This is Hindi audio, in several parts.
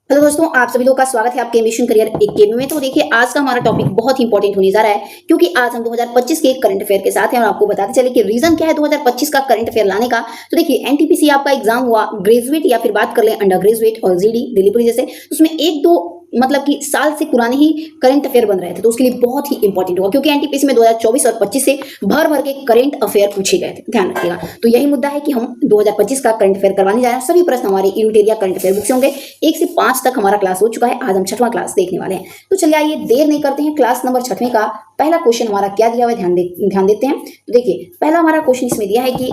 हेलो दोस्तों, आप सभी लोग का स्वागत है आपके मिशन करियर एकेडमी में। तो देखिए, आज का हमारा टॉपिक बहुत ही इंपॉर्टेंट होने जा रहा है, क्योंकि आज हम 2025 के करंट अफेयर के साथ हैं और आपको बताते चले कि रीजन क्या है 2025 का करंट अफेयर लाने का। तो देखिए, एनटीपीसी आपका एग्जाम हुआ, ग्रेजुएट या फिर बात कर लें अंडर ग्रेजुएट और जीडी दिल्ली पुलिस जैसे, उसमें एक दो मतलब कि साल से पुराने ही करंट अफेयर बन रहे थे, तो उसके लिए बहुत ही इंपॉर्टेंट होगा, क्योंकि एनटीपीसी में 2024 और 25 से भर भर के करंट अफेयर पूछे गए थे। ध्यान रखिएगा। तो यही मुद्दा है कि हम 2025 का करंट अफेयर करवाने जा रहे हैं। सभी प्रश्न हमारे यूनिटेरिया करंट अफेयर बुक से होंगे। 1 से 5 तक हमारा क्लास हो चुका है। आज हम 6वां क्लास देखने वाले हैं। तो चलिए आइए देर नहीं करते हैं, क्लास नंबर 6वें का पहला क्वेश्चन हमारा क्या दिया हुआ है ध्यान देते हैं। तो देखिए, पहला हमारा क्वेश्चन इसमें दिया है कि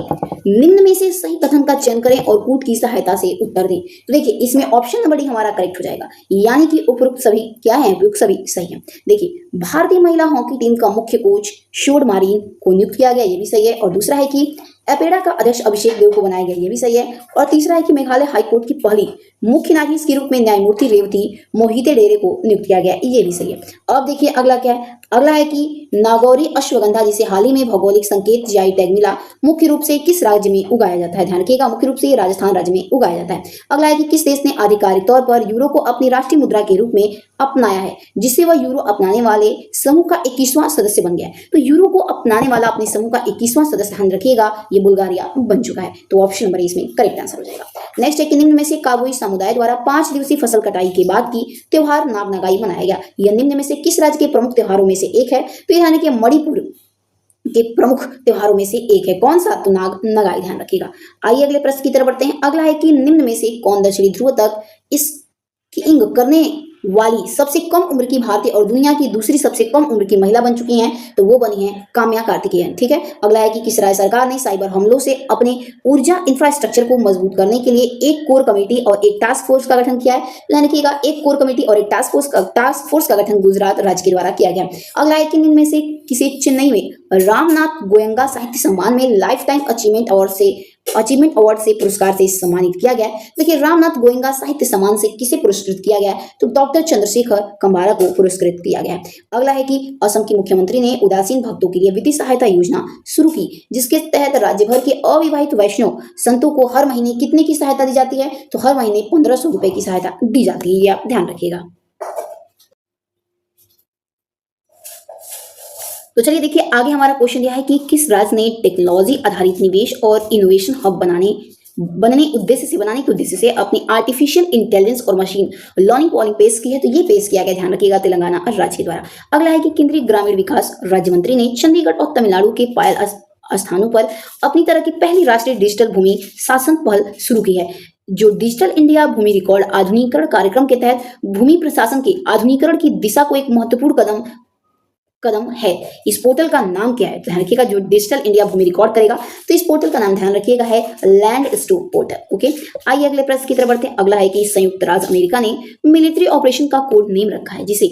निम्न में से सही कथन का चयन करें और कूट की सहायता से उत्तर दें। तो देखिए, इसमें ऑप्शन नंबर डी हमारा करेक्ट हो जाएगा, यानी कि उपरोक्त सभी क्या है, उपयुक्त सभी सही है। देखिए, भारतीय महिला हॉकी टीम का मुख्य कोच शोड मारिन को नियुक्त किया गया, ये भी सही है। और दूसरा है कि एपेडा का अध्यक्ष अभिषेक देव को बनाया गया, ये भी सही है। और तीसरा है कि मेघालय हाईकोर्ट की पहली मुख्य न्यायाधीश के रूप में न्यायमूर्ति रेवती मोहिते डेरे को नियुक्त किया गया, ये भी सही है। अब देखिए अगला क्या है, अगला है कि नागौरी अश्वगंधा जिसे हाल ही में भौगोलिक संकेत जीआई टैग मिला, मुख्य रूप से किस राज्य में उगाया जाता है। ध्यान रखिएगा, मुख्य रूप से ये राजस्थान राज्य में उगाया जाता है। अगला है कि किस देश ने आधिकारिक तौर पर यूरो को अपनी राष्ट्रीय मुद्रा के रूप में अपनाया है, जिससे वह यूरो अपनाने वाले समूह का 21वां सदस्य बन गया है। तो यूरो को अपनाने वाला अपने समूह का 21वां सदस्य, ध्यान रखिएगा, ये बुल्गारिया बन चुका है। तो ऑप्शन नंबर इसमें करेक्ट आंसर हो जाएगा। नेक्स्ट है कि निम्न में से काबुई समुदाय द्वारा 5 दिवसीय फसल कटाई के बाद की त्योहार नाग नगाई मनाया गया, यह निम्न में से किस राज्य के प्रमुख त्योहारों में से एक है। तो यानी कि मणिपुर के प्रमुख त्योहारों में से एक है। कौन सा? तो नाग नगाई, ध्यान रखिएगा। आइए अगले प्रश्न की तरफ बढ़ते हैं। अगला है कि निम्न में से कौन दक्षिणी ध्रुव तक स्कीइंग करने वाली सबसे कम उम्र की भारतीय और दुनिया की दूसरी सबसे कम उम्र की महिला बन चुकी हैं। तो वो बनी है काम्या कार्तिकेयन। ठीक है। अगला है कि किस राज्य सरकार ने साइबर हमलों से अपने ऊर्जा इंफ्रास्ट्रक्चर को मजबूत करने के लिए एक कोर कमेटी और एक टास्क फोर्स का गठन किया है। ध्यान रखिएगा, एक कोर कमेटी और एक टास्क फोर्स का गठन गुजरात राज्य के द्वारा किया गया। अगला है कि इनमें से किसे चेन्नई में रामनाथ गोयंका साहित्य सम्मान में लाइफ टाइम अचीवमेंट अवार्ड से पुरस्कार से सम्मानित किया गया है। देखिए, रामनाथ गोयंका साहित्य सम्मान से किसे पुरस्कृत किया गया है? तो डॉक्टर चंद्रशेखर कंबारा को पुरस्कृत किया गया है। अगला है कि असम के मुख्यमंत्री ने उदासीन भक्तों के लिए वित्तीय सहायता योजना शुरू की, जिसके तहत राज्य भर के अविवाहित वैष्णव संतों को हर महीने कितने की सहायता दी जाती है? तो हर महीने 1500 रुपए की सहायता दी जाती है, ये आप ध्यान रखिएगा। तो चलिए देखिए, आगे हमारा क्वेश्चन यह है कि किस राज्य ने टेक्नोलॉजी आधारित निवेश और इनोवेशन हब बनाने के उद्देश्य से अपनी आर्टिफिशियल इंटेलिजेंस और मशीन लर्निंग पॉलिसी पेश की है। तो ये पेश किया गया, ध्यान रखिएगा, तेलंगाना राज्य के द्वारा। अगला है कि केंद्रीय ग्रामीण विकास राज्य मंत्री ने चंडीगढ़ और तमिलनाडु के पायल स्थानों पर अपनी तरह की पहली राष्ट्रीय डिजिटल भूमि शासन पहल शुरू की है, जो डिजिटल इंडिया भूमि रिकॉर्ड आधुनिकीकरण कार्यक्रम के तहत भूमि प्रशासन के आधुनिकीकरण की दिशा को एक महत्वपूर्ण कदम है। इस पोर्टल का नाम क्या है? ध्यान रखिएगा, जो डिजिटल इंडिया भूमि रिकॉर्ड करेगा, तो इस पोर्टल का नाम ध्यान रखिएगा है लैंड स्टोर पोर्टल। ओके, आइए अगले प्रश्न की तरफ बढ़ते हैं। अगला है कि संयुक्त राज्य अमेरिका ने मिलिट्री ऑपरेशन का कोड नेम रखा है, जिसे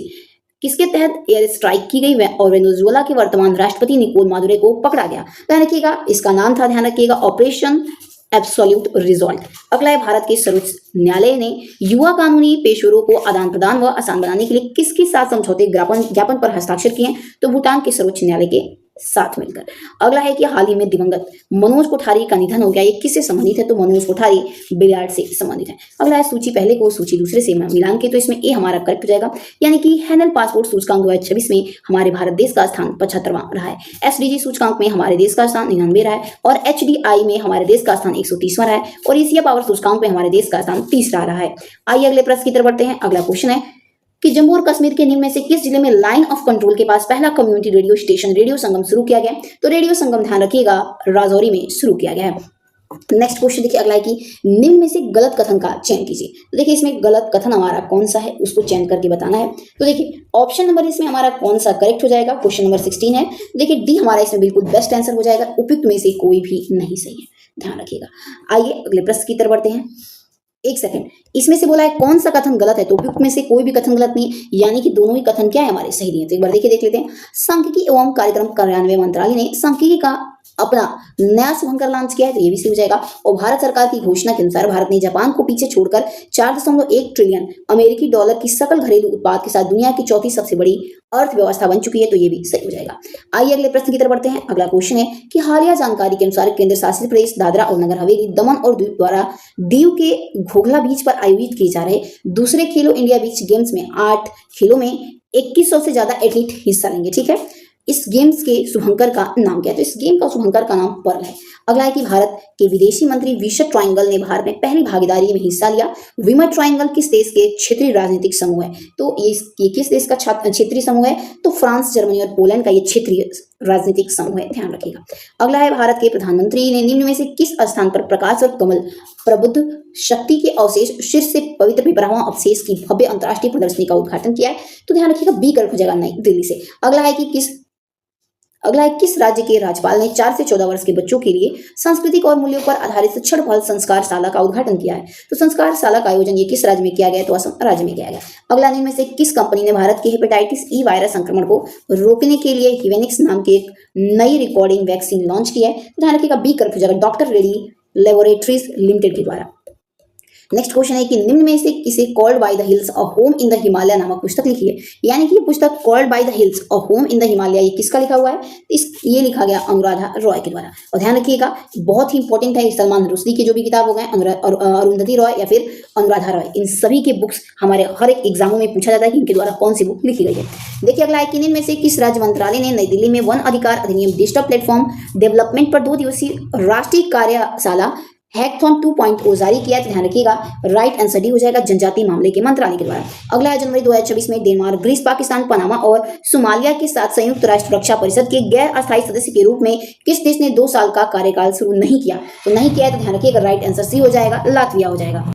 किसके तहत एयर स्ट्राइक की गई और वेनेजुएला के वर्तमान राष्ट्रपति निकोल मादुरो को पकड़ा गया। ध्यान रखिएगा, इसका नाम था, ध्यान रखिएगा, ऑपरेशन एब्सोल्यूट रिजॉल्ट। अगला है, भारत के सर्वोच्च न्यायालय ने युवा कानूनी पेशेवरों को आदान प्रदान व आसान बनाने के लिए किसके साथ समझौते ज्ञापन पर हस्ताक्षर किए हैं? तो भूटान के सर्वोच्च न्यायालय के साथ मिलकर। अगला है कि हाल ही में दिवंगत मनोज कोठारी का निधन हो गया, ये किससे संबंधित है? तो मनोज कोठारी बिलियार्ड से संबंधित है। अगला है सूची पहले को सूची दूसरे से मिलान के, तो इसमें ए हमारा करेक्ट हो जाएगा, यानी कि हैनल पासपोर्ट सूचकांक 2026 में हमारे भारत देश का स्थान 75वां रहा है। एसडीजी सूचकांक में हमारे देश का स्थान 99 रहा है और एचडीआई में हमारे देश का स्थान 130वां रहा है और एशिया पावर सूचकांक में हमारे देश का स्थान 30वां रहा है। आइए अगले प्रश्न की तरफ बढ़ते हैं। अगला क्वेश्चन है कि जम्मू और कश्मीर के निम्न में से किस जिले में लाइन ऑफ कंट्रोल के पास पहला कम्युनिटी रेडियो स्टेशन रेडियो संगम शुरू किया गया? तो रेडियो संगम, ध्यान रखिएगा, राजौरी में शुरू किया गया है। नेक्स्ट क्वेश्चन देखिए, अगला है कि निम्न में से गलत कथन का चयन कीजिए। तो देखिए, इसमें गलत कथन हमारा कौन सा है उसको चयन करके बताना है। तो देखिए, ऑप्शन नंबर इसमें हमारा कौन सा करेक्ट हो जाएगा? क्वेश्चन नंबर 16 है। देखिए, डी हमारा इसमें बिल्कुल बेस्ट आंसर हो जाएगा, उपयुक्त में से कोई भी नहीं सही है, ध्यान रखिएगा। आइए अगले प्रश्न की तरफ बढ़ते हैं। एक सेकंड, इसमें से बोला है कौन सा कथन गलत है? तो उपयुक्त में से कोई भी कथन गलत नहीं, यानी कि दोनों ही कथन क्या है हमारे सही नहीं है। तो एक बार देखिए, देख लेते हैं। सांख्यिकी एवं कार्यक्रम कार्यान्वयन मंत्रालय ने सांख्यिकी का अपना नया शुभंकर लॉन्च किया है, तो ये भी सही हो जाएगा। और भारत सरकार की घोषणा के अनुसार भारत ने जापान को पीछे छोड़कर 4.1 ट्रिलियन अमेरिकी डॉलर की सकल घरेलू उत्पाद के साथ दुनिया की चौथी सबसे बड़ी अर्थव्यवस्था बन चुकी है, तो ये भी सही हो जाएगा। आइए अगले प्रश्न की तरफ बढ़ते हैं। अगला क्वेश्चन है कि हालिया जानकारी के अनुसार केंद्र शासित प्रदेश दादरा और नगर हवेली, दमन और दीव द्वारा दीव के घोघला बीच पर आयोजित किए जा रहे दूसरे खेलो इंडिया बीच गेम्स में 8 खेलों में 2100 से ज्यादा एथलीट हिस्सा लेंगे। ठीक है, इस गेम्स के शुभंकर का नाम क्या है? तो इस गेम का शुभंकर का नाम पर्ल है। अगला है कि भारत के विदेशी मंत्री विशट ट्रायंगल ने भारत में पहली भागीदारी में हिस्सा लिया। विमट ट्रायंगल किस देश के क्षेत्रीय राजनीतिक समूह है? तो ये किस देश का क्षेत्रीय समूह है? तो फ्रांस, जर्मनी और पोलैंड का ये क्षेत्रीय राजनीतिक समूह है, ध्यान रखिएगा। अगला है भारत के प्रधानमंत्री ने निम्न में से किस स्थान पर प्रकाश और कमल प्रबुद्ध शक्ति के अवशेष शीर्ष से पवित्र पिपरावा अवशेष की भव्य अंतर्राष्ट्रीय प्रदर्शनी का उद्घाटन किया है? तो ध्यान रखिएगा, बी कर हो जाएगा नई दिल्ली से। अगला है किस राज्य के राज्यपाल ने 4 से 14 वर्ष के बच्चों के लिए सांस्कृतिक और मूल्यों पर आधारित शिक्षण फल संस्कार शाला का उद्घाटन किया है? तो संस्कार शाला का आयोजन ये किस राज्य में किया गया? तो असम राज्य में किया गया। अगला इनमें से किस कंपनी ने भारत के हेपेटाइटिस ई वायरस संक्रमण को रोकने के लिए हिवेनिक्स नाम की एक नई रिकॉर्डिंग वैक्सीन लॉन्च की है? तो ध्यान रखिएगा, बी कर हो जाएगा, डॉक्टर रेड्डी लेबोरेटरीज लिमिटेड के द्वारा। नेक्स्ट क्वेश्चन है कि निम्न में से किसे called by the hills a home in the Himalaya नामक पुस्तक लिखी है? यानी कि ये पुस्तक called by the hills a home in the Himalaya, ये किसका लिखा हुआ है? ये लिखा गया अनुराधा रॉय के द्वारा। और ध्यान रखिएगा, बहुत ही इंपॉर्टेंट है, सलमान रुश्दी के जो भी किताब हो गए, अरुंधति रॉय या फिर अनुराधा रॉय, इन सभी के बुक्स हमारे हर एक एग्जामों में पूछा जाता है कि इनके द्वारा कौन सी बुक लिखी गई है। देखिए अगला है कि इनमें से किस राज्य मंत्रालय ने नई दिल्ली में वन अधिकार अधिनियम डिजिटल प्लेटफॉर्म डेवलपमेंट पर 2 दिवसीय राष्ट्रीय कार्यशाला हैकथॉन 2.0 जारी किया? तो ध्यान रखिएगा, राइट आंसर डी हो जाएगा, जनजातीय मामले के मंत्रालय के द्वारा। अगला है जनवरी 2026 में डेनमार्क, ग्रीस, पाकिस्तान, पनामा और सोमालिया के साथ संयुक्त राष्ट्र सुरक्षा परिषद के गैर अस्थायी सदस्य के रूप में किस देश ने 2 साल का कार्यकाल शुरू नहीं किया? तो नहीं किया है, तो ध्यान रखिएगा, राइट आंसर सी हो जाएगा, लातविया हो जाएगा।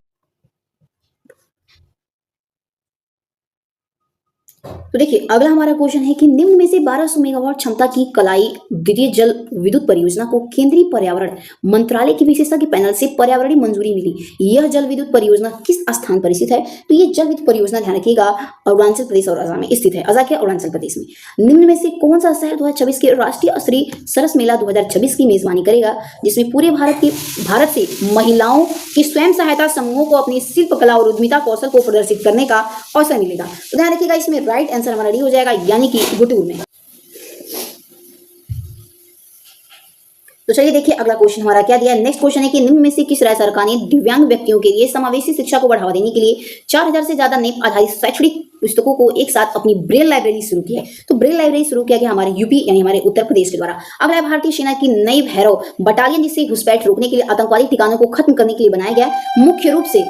तो देखिए अगला हमारा क्वेश्चन है कि निम्न में से 1200 मेगावाट क्षमता की कलाई द्वितीय जल विद्युत परियोजना को केंद्रीय पर्यावरण मंत्रालय के विशेषज्ञ पैनल से पर्यावरणीय मंजूरी मिली। यह जल विद्युत परियोजना किस स्थान पर स्थित है? तो ये जल विद्युत परियोजना ध्यान रखिएगा अरुणाचल प्रदेश और असम में स्थित है। असम के अरुणाचल प्रदेश में। निम्न में से कौन सा शहर 2026 के राष्ट्रीय स्तरीय सरस मेला 2026 की मेजबानी करेगा, जिसमें पूरे भारत से महिलाओं की स्वयं सहायता समूहों को अपनी शिल्पकला और उद्यमिता कौशल को प्रदर्शित करने का अवसर मिलेगा? तो ध्यान रखिएगा, इसमें राइट आंसर हमारा डी हो जाएगा, यानी कि गुटूर में। तो चलिए देखिए अगला क्वेश्चन हमारा क्या दिया है। नेक्स्ट क्वेश्चन है कि निम्न में से किस राज्य सरकार ने दिव्यांग व्यक्तियों के लिए समावेशी शिक्षा को बढ़ावा देने के लिए 4000 से ज्यादा नेप आधारित शैक्षणिक पुस्तकों को एक साथ अपनी ब्रेल लाइब्रेरी शुरू की है? तो ब्रेल लाइब्रेरी शुरू किया गया हमारे यूपी यानी हमारे उत्तर प्रदेश के द्वारा। अगला है भारतीय सेना की नई भैरव बटालियन, जिसे घुसपैठ रोकने के लिए आतंकवादी ठिकानों को खत्म करने के लिए बनाया गया, मुख्य रूप से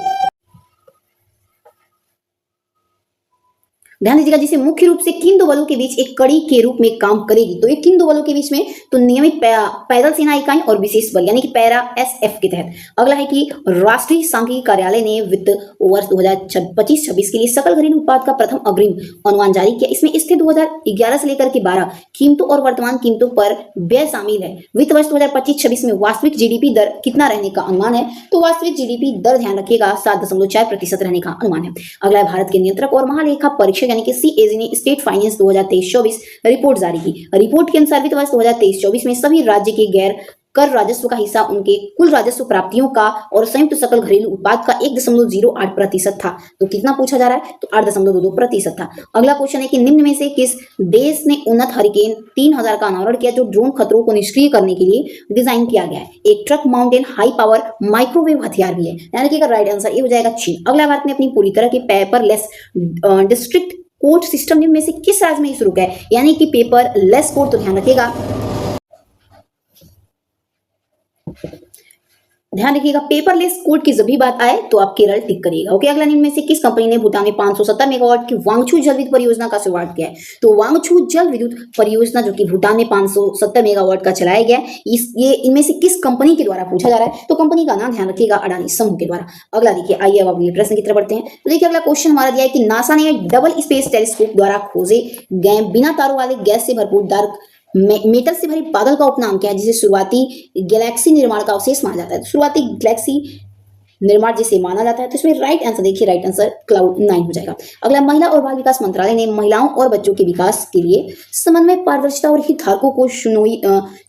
ध्यान दीजिएगा, जिसे मुख्य रूप से किन 2 बलों के बीच एक कड़ी के रूप में काम करेगी? तो ये किन 2 बलों के बीच में? तो नियमित पैदल सेना इकाई और विशेष बल यानी कि पैरा एसएफ के तहत। अगला है कि राष्ट्रीय सांख्यिकी कार्यालय ने वित्त वर्ष 2025-26 के लिए सकल घरेलू उत्पाद का प्रथम अग्रिम अनुमान जारी किया। इसमें स्थित 2011 से लेकर के 12 कीमतों और वर्तमान कीमतों पर व्यय शामिल है। वित्त वर्ष 2025-26 में वास्तविक जीडीपी दर कितना रहने का अनुमान है? तो वास्तविक जीडीपी दर ध्यान रखिएगा 7.4% रहने का अनुमान है। अगला है भारत के नियंत्रक और महालेखा परीक्षक यानी कि सीएजी ने स्टेट फाइनेंस 2023-24 रिपोर्ट जारी की। रिपोर्ट के अनुसार वित्त वर्ष 2023-24 में सभी राज्य के गैर कर राजस्व का हिस्सा उनके कुल राजस्व प्राप्तियों का और संयुक्त सकल घरेलू उत्पाद का 1.08% था। तो कितना पूछा जा रहा है? तो 8.22% था। अगला क्वेश्चन है कि निम्न में से किस देश ने उन्नत हरिकेन 3000 का अनावरण किया, जो ड्रोन खतरों को निष्क्रिय करने के लिए डिजाइन किया गया है? एक truck mountain high power microwave हथियार भी है, यानी कि राइट आंसर ये हो जाएगा चीन। अगला भारत ने अपनी पूरी तरह की पेपरलेस डिस्ट्रिक्ट कोर्ट सिस्टम में से किस राज्य में शुरू किया है, यानी कि पेपरलेस कोर्ट? तो ध्यान रखिएगा, पेपरलेस कोर्ट की जब भी बात आए तो आप केरल टिक करिएगा। ओके, अगला निम्न में से किस कंपनी ने भूटान में 570 मेगावाट की वांगछू जल विद्युत परियोजना का शुरुआत किया है? तो वांगछू जल विद्युत परियोजना जो कि भूटान में 570 मेगावाट का चलाया गया, ये इनमें से किस कंपनी के द्वारा पूछा जा रहा है? तो कंपनी का नाम ध्यान रखिएगा अडानी समूह के द्वारा। अगला देखिए, आइए अब अगले प्रश्न की तरफ बढ़ते हैं। तो देखिए अगला क्वेश्चन हमारा दिया है कि नासा ने डबल स्पेस टेलीस्कोप द्वारा खोजे गए बिना तारों वाले गैस से भरपूर डार्क मेटल से भरे बादल का उपनाम क्या है, जिसे शुरुआती गैलेक्सी निर्माण का अवशेष माना जाता है? शुरुआती गैलेक्सी निर्माण जिसे माना जाता है। तो इसमें राइट आंसर देखिए, राइट आंसर क्लाउड 9 हो जाएगा। अगला, महिला और बाल विकास मंत्रालय ने महिलाओं और बच्चों के विकास के लिए समन्वय, पारदर्शिता और हितधारकों को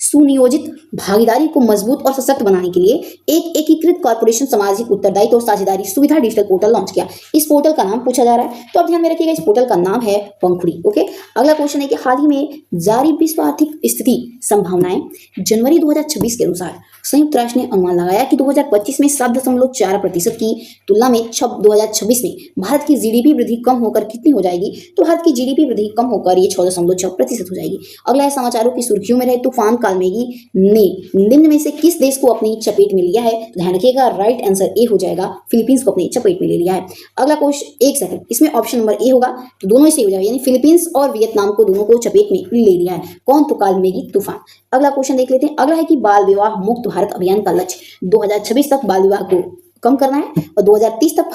सुनियोजित भागीदारी को मजबूत और सशक्त बनाने के लिए एक एकीकृत कॉर्पोरेशन सामाजिक उत्तरदायित्व और साझेदारी सुविधा डिजिटल पोर्टल लॉन्च किया। इस पोर्टल का नाम पूछा जा रहा है, तो आप ध्यान में रखिएगा, इस पोर्टल का नाम है पंखुड़ी। ओके, अगला क्वेश्चन है कि हाल ही में जारी विश्व आर्थिक स्थिति संभावनाएं जनवरी 2026 के अनुसार संयुक्त राष्ट्र ने अनुमान लगाया कि 2025 में 7.4% की तुलना में 2026 में भारत की जीडीपी वृद्धि कम होकर कितनी हो जाएगी? तो भारत की जीडीपी वृद्धि कम होकर ये 6.6% हो जाएगी। अगला है समाचारों की सुर्खियों में रहे तूफान कालमेघी ने निम्न में से किस देश को अपनी चपेट में लिया है? ध्यान रखिएगा, राइट आंसर ए हो जाएगा, फिलीपींस को अपनी चपेट में ले लिया है। अगला क्वेश्चन, एक सेकंड, इसमें ऑप्शन नंबर ए होगा, तो दोनों ही सही हो जाएगा, यानी फिलीपींस और वियतनाम को दोनों को चपेट में ले लिया है। कौन? तो कालमेघी तूफान। अगला क्वेश्चन देख लेते हैं। अगला है कि बाल विवाह मुक्त भारत अभियान का लक्ष्य 2026 तक बाल विवाह को कम करना है और 2030 तक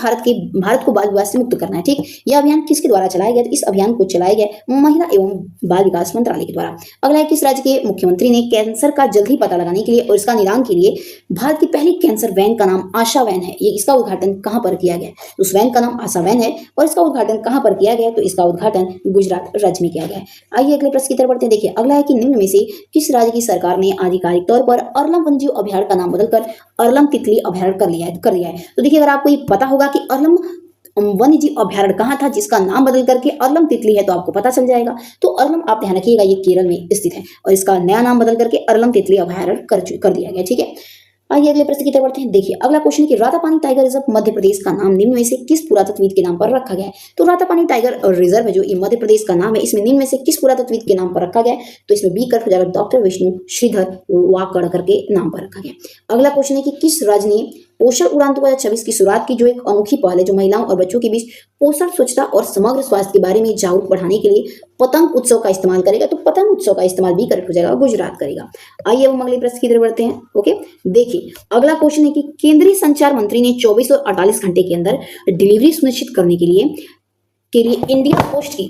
भारत को बाल विवाह से मुक्त करना है। ठीक, यह अभियान किसके द्वारा चलाया गया? तो इस अभियान को चलाया गया महिला एवं बाल विकास मंत्रालय के द्वारा। अगला है, किस राज्य के मुख्यमंत्री ने कैंसर का जल्द ही पता लगाने के लिए और इसका निदान के लिए भारत की पहली कैंसर वैन का नाम आशा वैन है, ये इसका उद्घाटन कहां पर किया गया? तो उस वैन का नाम आशा वैन है और इसका उद्घाटन कहां पर किया गया? तो इसका उद्घाटन गुजरात राज्य में किया गया है। आइए अगले प्रश्न की तरफ बढ़ते हैं। देखिए, अगला है कि निम्न में से किस राज्य की सरकार ने आधिकारिक तौर पर अरलम वन्यजीव अभयारण्य का नाम बदलकर अरलम तितली अभयारण्य कर लिया है? तो देखिए, अगर आपको ये पता होगा कि अरलम वन्यजीव अभयारण्य कहाँ था जिसका नाम बदल करके अरलम तितली है, तो आपको पता चल जाएगा। तो अरलम, आप ध्यान रखिएगा, ये केरल में स्थित है और इसका नया नाम बदल करके अरलम तितली अभयारण्य कर दिया गया। ठीक है, आइए अगले प्रश्न की तरफ बढ़ते हैं। देखिए, अगला क्वेश्चन है कि रातापानी टाइगर रिजर्व मध्य प्रदेश का नाम निम्न में से किस पुरातत्वविद के नाम पर रखा गया है? तो रातापानी टाइगर रिजर्व है जो ये मध्य प्रदेश का नाम है, इसमें निम्न में से किस पुरातत्वविद के नाम पर रखा गया है? तो इसमें बी कट हो जाएगा, डॉक्टर विष्णु श्रीधर वाकड़कर के नाम पर रखा गया। अगला क्वेश्चन है कि किस राज्य ने पोषण उड़ान 2026 की शुरुआत की, जो एक अनोखी पहल है जो महिलाओं और बच्चों के बीच पोषण, स्वच्छता और समग्र स्वास्थ्य के बारे में जागरूक बढ़ाने के लिए पतंग उत्सव का इस्तेमाल करेगा? तो पतंग उत्सव का इस्तेमाल भी करेक्ट हो जाएगा, गुजरात करेगा। आइए हम अगले प्रश्न की तरफ बढ़ते हैं। ओके, देखिए, अगला क्वेश्चन है कि केंद्रीय संचार मंत्री ने 24 और 48 घंटे के अंदर डिलीवरी सुनिश्चित करने के लिए इंडिया पोस्ट की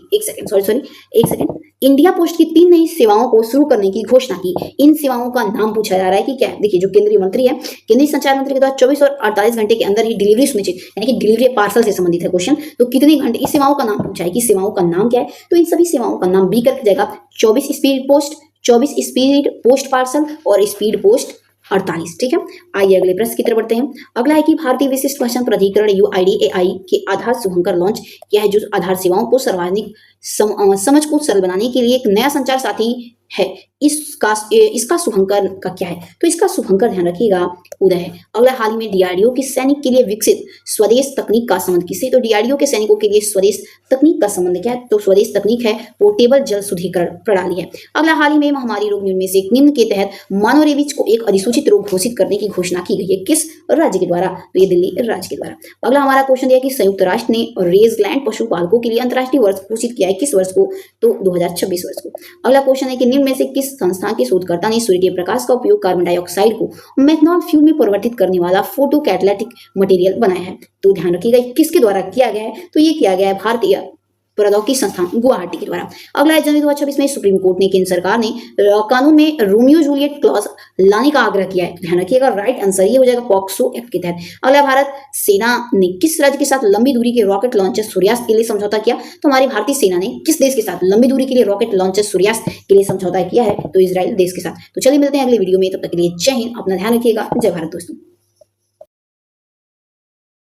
इंडिया पोस्ट की 3 नई सेवाओं को शुरू करने की घोषणा की। इन सेवाओं का नाम पूछा जा रहा है कि क्या है? देखिए, जो केंद्रीय मंत्री है, केंद्रीय संचार मंत्री के द्वारा 24 और 48 घंटे के अंदर ही डिलीवरी सुनिश्चित, यानी कि डिलीवरी पार्सल से संबंधित है क्वेश्चन। तो कितने घंटे, इस सेवाओं का नाम पूछा है कि सेवाओं का नाम क्या है? तो इन सभी सेवाओं का नाम बी करके जाएगा, 24 speed post, 24 speed post parcel और स्पीड पोस्ट 48। ठीक है, आइए अगले प्रश्न की तरफ बढ़ते हैं। अगला है कि भारतीय विशिष्ट पहचान प्राधिकरण UIDAI के आधार शुभंकर लॉन्च किया है, जो आधार सेवाओं को सार्वजनिक समझ को सरल बनाने के लिए एक नया संचार साथी है। इसका शुभंकर का क्या है? तो इसका शुभंकर, ध्यान रखिएगा, उदय है। अगला, हाल ही में DRDO की सैनिक के लिए विकसित स्वदेश तकनीक का संबंध किससे? तो DRDO के सैनिकों के लिए स्वदेश तकनीक का संबंध क्या है? तो स्वदेश तकनीक है पोर्टेबल जल शुद्धिकरण प्रणाली है। अगला, हाल ही में महामारी रोग निम्न में से निम्न के तहत मानव रेबीज को एक अधिसूचित रोग घोषित करने की घोषणा की गई है, किस राज्य के द्वारा? तो ये दिल्ली राज्य के द्वारा। अगला हमारा क्वेश्चन दिया कि संयुक्त राष्ट्र ने रेजलैंड पशुपालकों के लिए अंतर्राष्ट्रीय वर्ष घोषित किया है, किस वर्ष को? तो 2026 वर्ष को। अगला क्वेश्चन है कि निम्न में से किस संस्थान के शोधकर्ता ने सूर्य के प्रकाश का उपयोग कार्बन डाइऑक्साइड को मेथनॉल फ्यूल में परिवर्तित करने वाला फोटो कैटालिटिक मटेरियल बनाया है? तो ध्यान रखिएगा, किसके द्वारा किया गया है? तो ये किया गया है भारतीय प्रौद्योगिकी संस्थान गुवाहाटी के द्वारा। अगला है, जनवरी 2026 में सुप्रीम कोर्ट ने केंद्र सरकार ने कानून में रोमियो जूलियट क्लॉज लाने का आग्रह किया है। ध्यान रखिएगा, राइट आंसर ये हो जाएगा पॉक्सो एक्ट के तहत। अगला, भारत सेना ने किस राज्य के साथ लंबी दूरी के रॉकेट लॉन्चर सूर्यास्त के लिए समझौता किया? तो हमारी भारतीय सेना ने किस देश के साथ लंबी दूरी के लिए रॉकेट लॉन्चर सूर्यास्त के लिए समझौता किया है? तो इजराइल देश के साथ। तो चलिए मिलते हैं अगले वीडियो में, तब तक के लिए जय हिंद, अपना ध्यान रखिएगा, जय भारत दोस्तों।